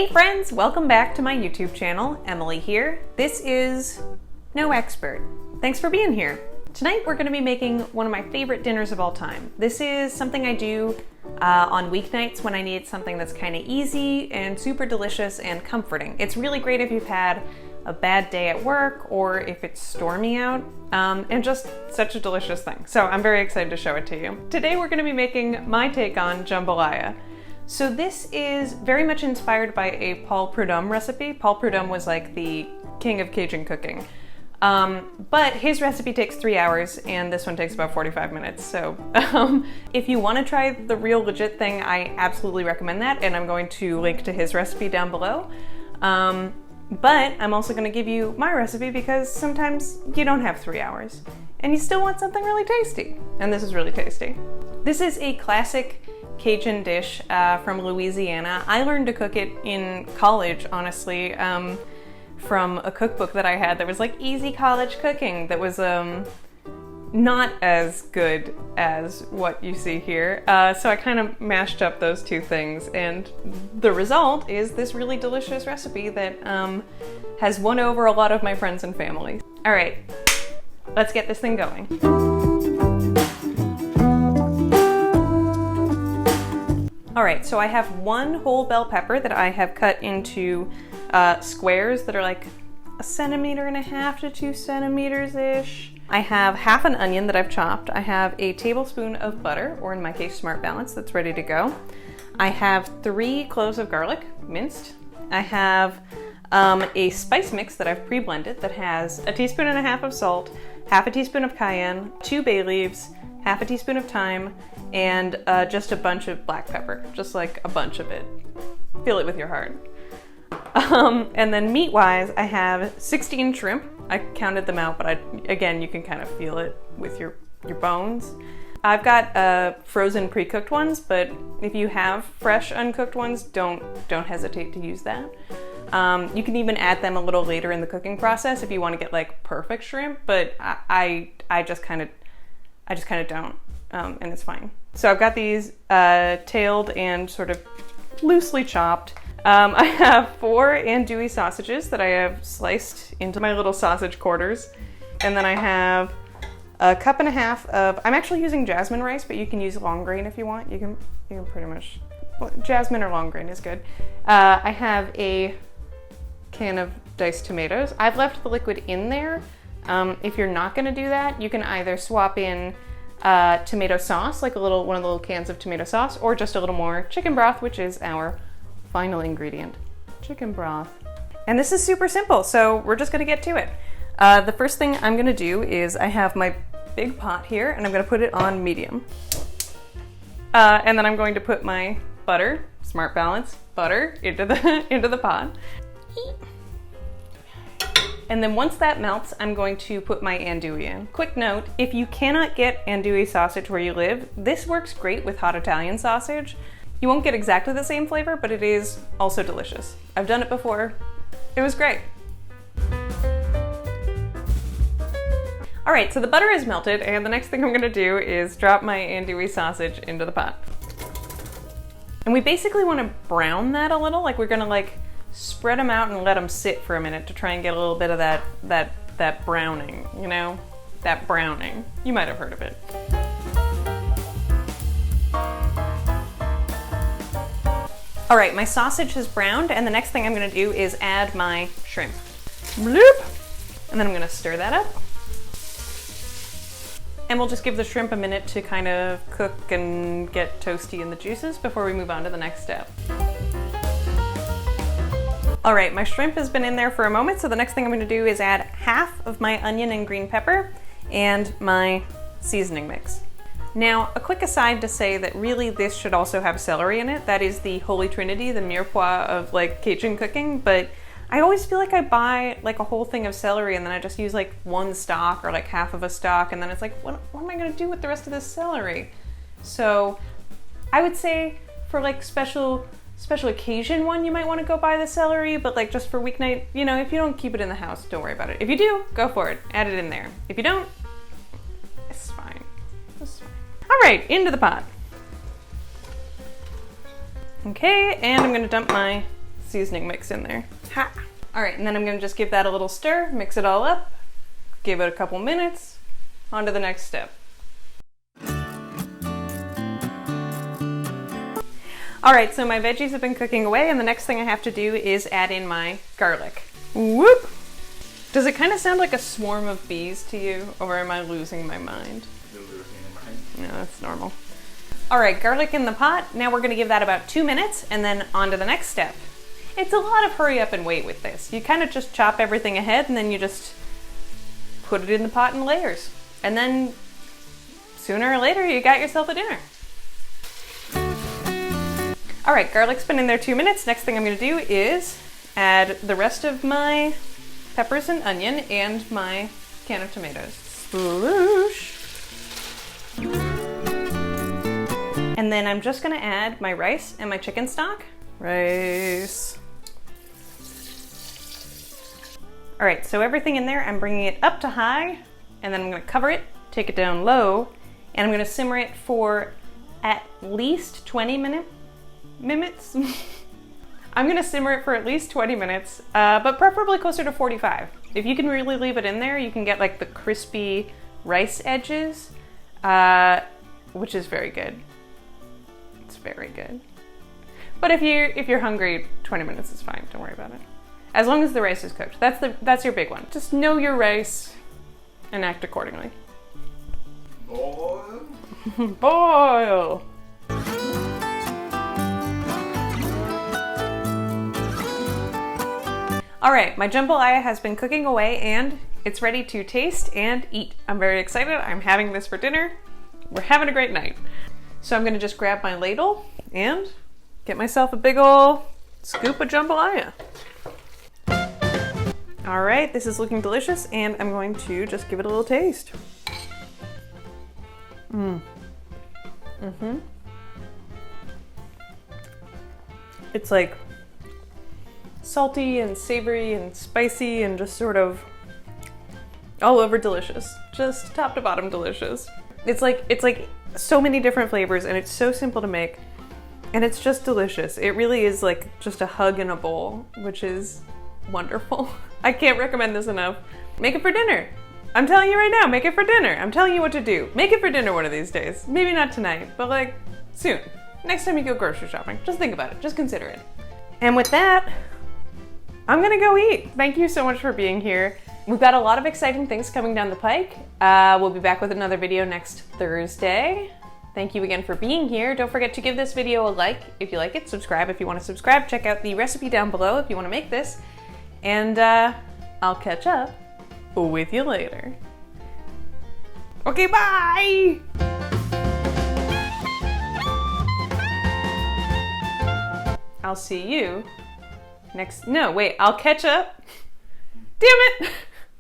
Hey friends, welcome back to my YouTube channel. Emily here. This is No Expert. Thanks for being here. Tonight we're going to be making one of my favorite dinners of all time. This is something I do on weeknights when I need something that's kind of easy and super delicious and comforting. It's really great if you've had a bad day at work or if it's stormy out, and just such a delicious thing. So I'm very excited to show it to you. Today we're going to be making my take on jambalaya. So this is very much inspired by a Paul Prudhomme recipe. Paul Prudhomme was like the king of Cajun cooking. But his recipe takes 3 hours and this one takes about 45 minutes. So if you want to try the real legit thing, I absolutely recommend that. And I'm going to link to his recipe down below. But I'm also going to give you my recipe because sometimes you don't have 3 hours and you still want something really tasty. And this is really tasty. This is a classic Cajun dish from Louisiana. I learned to cook it in college, honestly, from a cookbook that I had that was like easy college cooking that was not as good as what you see here. So I kind of mashed up those two things, and the result is this really delicious recipe that has won over a lot of my friends and family. All right, let's get this thing going. All right, so I have one whole bell pepper that I have cut into squares that are like 1.5 centimeters to 2 centimeters-ish. I have half an onion that I've chopped. I have a tablespoon of butter, or in my case, Smart Balance, that's ready to go. I have 3 cloves of garlic, minced. I have a spice mix that I've pre-blended that has 1.5 teaspoons of salt, half a teaspoon of cayenne, 2 bay leaves, half a teaspoon of thyme, and just a bunch of black pepper, just like a bunch of it. Feel it with your heart. And then meat-wise, I have 16 shrimp. I counted them out, but again, you can kind of feel it with your bones. I've got frozen pre-cooked ones, but if you have fresh uncooked ones, don't hesitate to use that. You can even add them a little later in the cooking process if you want to get like perfect shrimp, but I just kind of don't, and it's fine. So I've got these tailed and sort of loosely chopped. I have 4 andouille sausages that I have sliced into my little sausage quarters. And then I have 1.5 cups of, I'm actually using jasmine rice, but you can use long grain if you want. You can pretty much, well, jasmine or long grain is good. I have a can of diced tomatoes. I've left the liquid in there. If you're not gonna do that, you can either swap in tomato sauce, like one of the little cans of tomato sauce, or just a little more chicken broth, which is our final ingredient, chicken broth. And this is super simple, so we're just gonna get to it. The first thing I'm gonna do is I have my big pot here, and I'm gonna put it on medium. And then I'm going to put my butter, Smart Balance butter, into the pot. And then once that melts, I'm going to put my andouille in. Quick note, if you cannot get andouille sausage where you live, this works great with hot Italian sausage. You won't get exactly the same flavor, but it is also delicious. I've done it before. It was great. All right, so the butter is melted, and the next thing I'm gonna do is drop my andouille sausage into the pot. And we basically wanna brown that a little, like we're gonna like spread them out and let them sit for a minute to try and get a little bit of that browning, you know? That browning. You might have heard of it. All right, my sausage has browned, and the next thing I'm gonna do is add my shrimp. Bloop! And then I'm gonna stir that up. And we'll just give the shrimp a minute to kind of cook and get toasty in the juices before we move on to the next step. All right, my shrimp has been in there for a moment, so the next thing I'm gonna do is add half of my onion and green pepper and my seasoning mix. Now, a quick aside to say that really this should also have celery in it. That is the holy trinity, the mirepoix of like Cajun cooking, but I always feel like I buy like a whole thing of celery and then I just use like 1 stalk or like half of a stalk, and then it's like, what am I gonna do with the rest of this celery? So I would say for like special occasion one, you might want to go buy the celery, but like just for weeknight, you know, if you don't keep it in the house, don't worry about it. If you do, go for it, add it in there. If you don't, it's fine. It's fine. All right, into the pot. Okay, and I'm gonna dump my seasoning mix in there. Ha! All right, and then I'm gonna just give that a little stir, mix it all up, give it a couple minutes, on to the next step. All right, so my veggies have been cooking away, and the next thing I have to do is add in my garlic. Whoop! Does it kind of sound like a swarm of bees to you, or am I losing my mind? You're losing your mind. No, that's normal. All right, garlic in the pot. Now we're gonna give that about 2 minutes, and then on to the next step. It's a lot of hurry up and wait with this. You kind of just chop everything ahead, and then you just put it in the pot in layers. And then sooner or later, you got yourself a dinner. All right, garlic's been in there 2 minutes. Next thing I'm gonna do is add the rest of my peppers and onion and my can of tomatoes. Sploosh. And then I'm just gonna add my rice and my chicken stock. Rice. All right, so everything in there, I'm bringing it up to high, and then I'm gonna cover it, take it down low, and I'm gonna simmer it for at least 20 minutes. I'm gonna simmer it for at least 20 minutes, but preferably closer to 45. If you can really leave it in there, you can get like the crispy rice edges, which is very good. It's very good. But if you're hungry, 20 minutes is fine. Don't worry about it. As long as the rice is cooked. That's your big one. Just know your rice and act accordingly. Boil. Boil. All right, my jambalaya has been cooking away and it's ready to taste and eat. I'm very excited. I'm having this for dinner. We're having a great night. So I'm gonna just grab my ladle and get myself a big ol' scoop of jambalaya. All right, this is looking delicious and I'm going to just give it a little taste. It's like salty and savory and spicy and just sort of all over delicious. Just top to bottom delicious. It's like so many different flavors and it's so simple to make and it's just delicious. It really is like just a hug in a bowl, which is wonderful. I can't recommend this enough. Make it for dinner. I'm telling you right now, make it for dinner. I'm telling you what to do. Make it for dinner one of these days. Maybe not tonight, but like soon. Next time you go grocery shopping, just think about it, just consider it. And with that, I'm gonna go eat. Thank you so much for being here. We've got a lot of exciting things coming down the pike. We'll be back with another video next Thursday. Thank you again for being here. Don't forget to give this video a like if you like it, subscribe if you want to subscribe, check out the recipe down below if you want to make this, and I'll catch up with you later. Okay, bye! I'll see you next, no, wait, I'll catch up. Damn it!